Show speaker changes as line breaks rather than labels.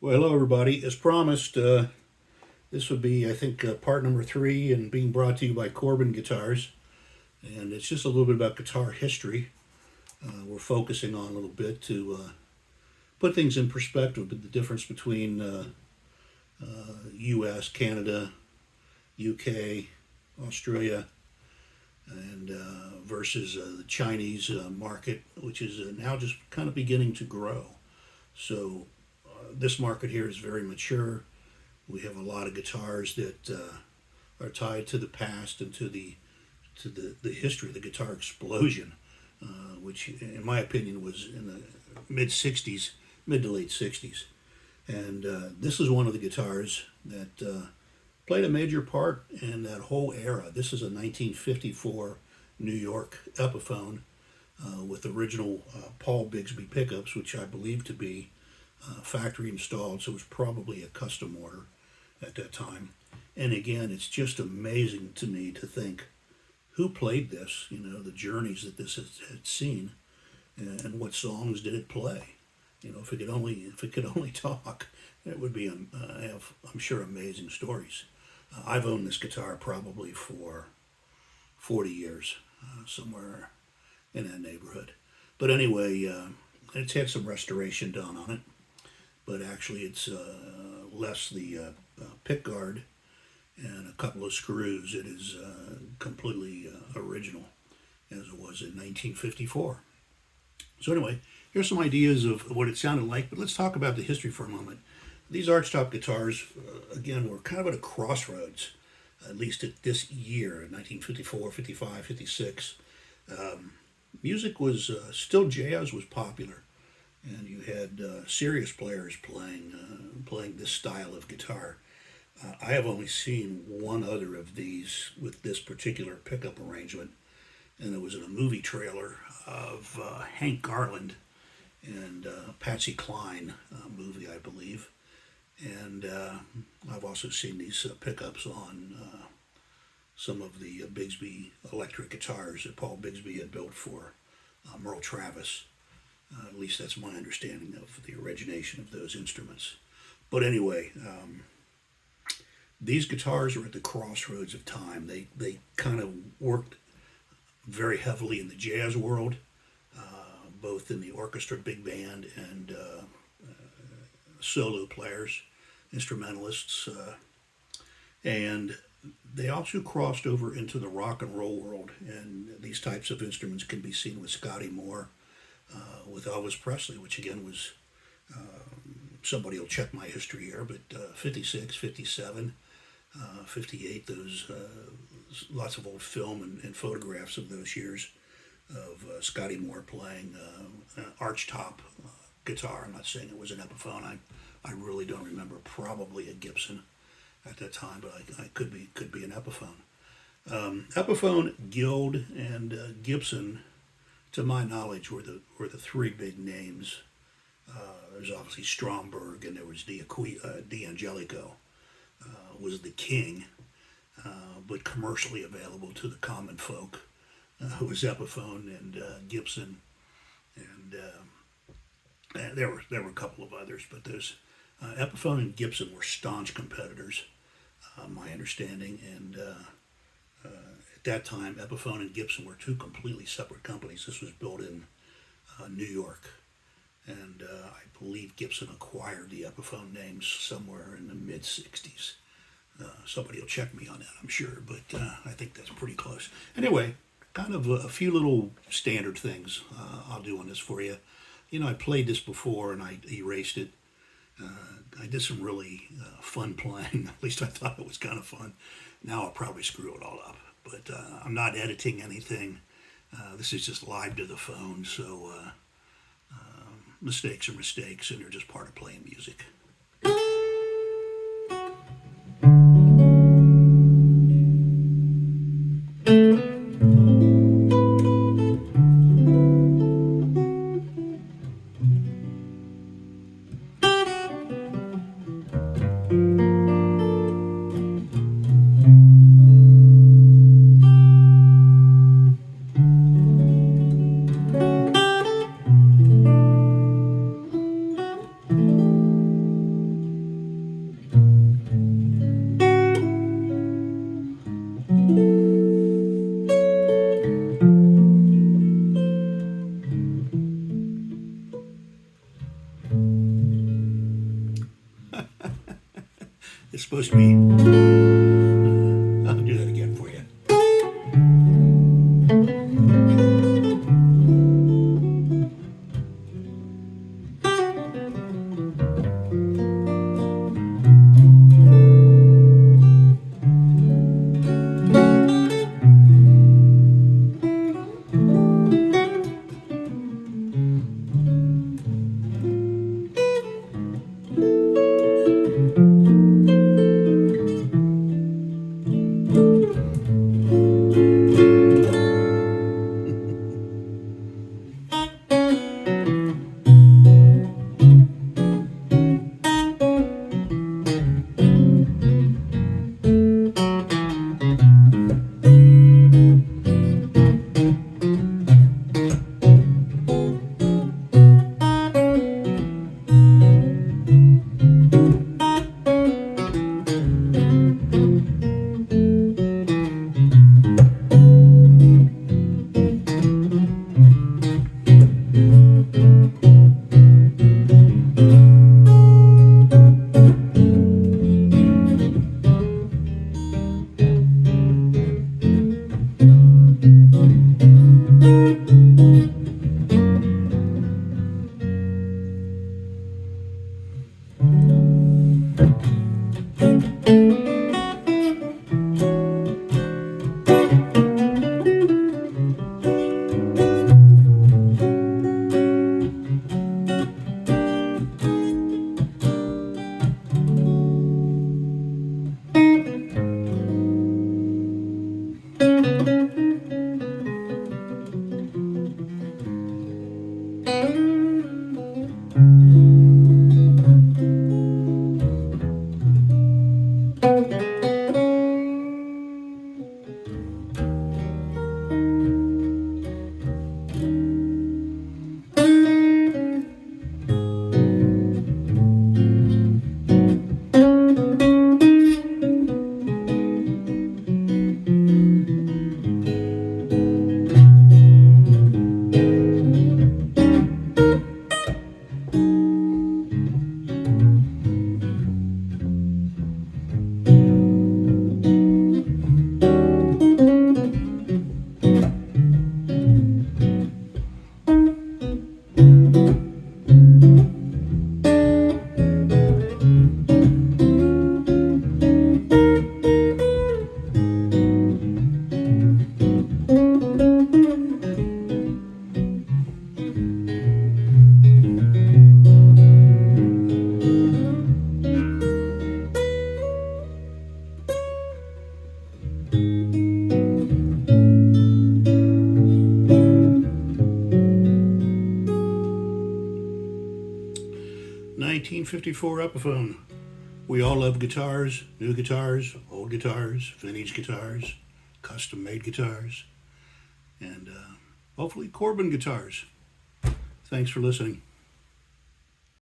Well, hello, everybody. As promised, this would be, I think, part number three and being brought to you by Corbin Guitars. And it's just a little bit about guitar history. We're focusing on a little bit to put things in perspective, the difference between US, Canada, UK, Australia, and versus the Chinese market, which is now just kind of beginning to grow. So, this market here is very mature. We have a lot of guitars that are tied to the past and to the history of the guitar explosion, which, in my opinion, was in the mid '60s, mid to late '60s. And this is one of the guitars that played a major part in that whole era. This is a 1954 New York Epiphone with original Paul Bigsby pickups, which I believe to be factory installed, so it was probably a custom order at that time. And again, it's just amazing to me to think who played this, the journeys that had seen, and what songs did it play. If it could only talk, it would be have, I'm sure, amazing stories. I've owned this guitar probably for 40 years, somewhere in that neighborhood. But anyway, it's had some restoration done on it, but actually it's less the pick guard and a couple of screws. It is completely original as it was in 1954. So anyway, here's some ideas of what it sounded like, but let's talk about the history for a moment. These archtop guitars, again, were kind of at a crossroads, at least at this year, 1954, 55, 56. Music was still jazz was popular, and you had serious players playing this style of guitar. I have only seen one other of these with this particular pickup arrangement, and it was in a movie trailer of Hank Garland and Patsy Cline movie, I believe. And I've also seen these pickups on some of the Bigsby electric guitars that Paul Bigsby had built for Merle Travis. At least that's my understanding of the origination of those instruments. But anyway, these guitars are at the crossroads of time. They kind of worked very heavily in the jazz world, both in the orchestra, big band, and solo players, instrumentalists, and they also crossed over into the rock and roll world. And these types of instruments can be seen with Scotty Moore, with Elvis Presley, which again was, somebody will check my history here, but 56, 57, 58, those lots of old film and photographs of those years of Scotty Moore playing archtop guitar. I'm not saying it was an Epiphone. I really don't remember. Probably a Gibson at that time, but I could be an Epiphone. Epiphone, Guild, and Gibson, to my knowledge, were the three big names. There's obviously Stromberg, and there was D'Angelico was the king, but commercially available to the common folk, who was Epiphone and Gibson, and there were a couple of others, but those Epiphone and Gibson were staunch competitors, my understanding, and at that time, Epiphone and Gibson were two completely separate companies. This was built in New York, and I believe Gibson acquired the Epiphone names somewhere in the mid '60s. Somebody will check me on that, I'm sure, but I think that's pretty close. Anyway, kind of a few little standard things I'll do on this for you. I played this before and I erased it. I did some really fun playing. At least I thought it was kind of fun. Now I'll probably screw it all up, but I'm not editing anything. This is just live to the phone, so mistakes are mistakes, and they're just part of playing music. It's supposed to be. I'll do that again for you. 1954 Epiphone. We all love guitars, new guitars, old guitars, vintage guitars, custom-made guitars, and hopefully Corbin guitars. Thanks for listening.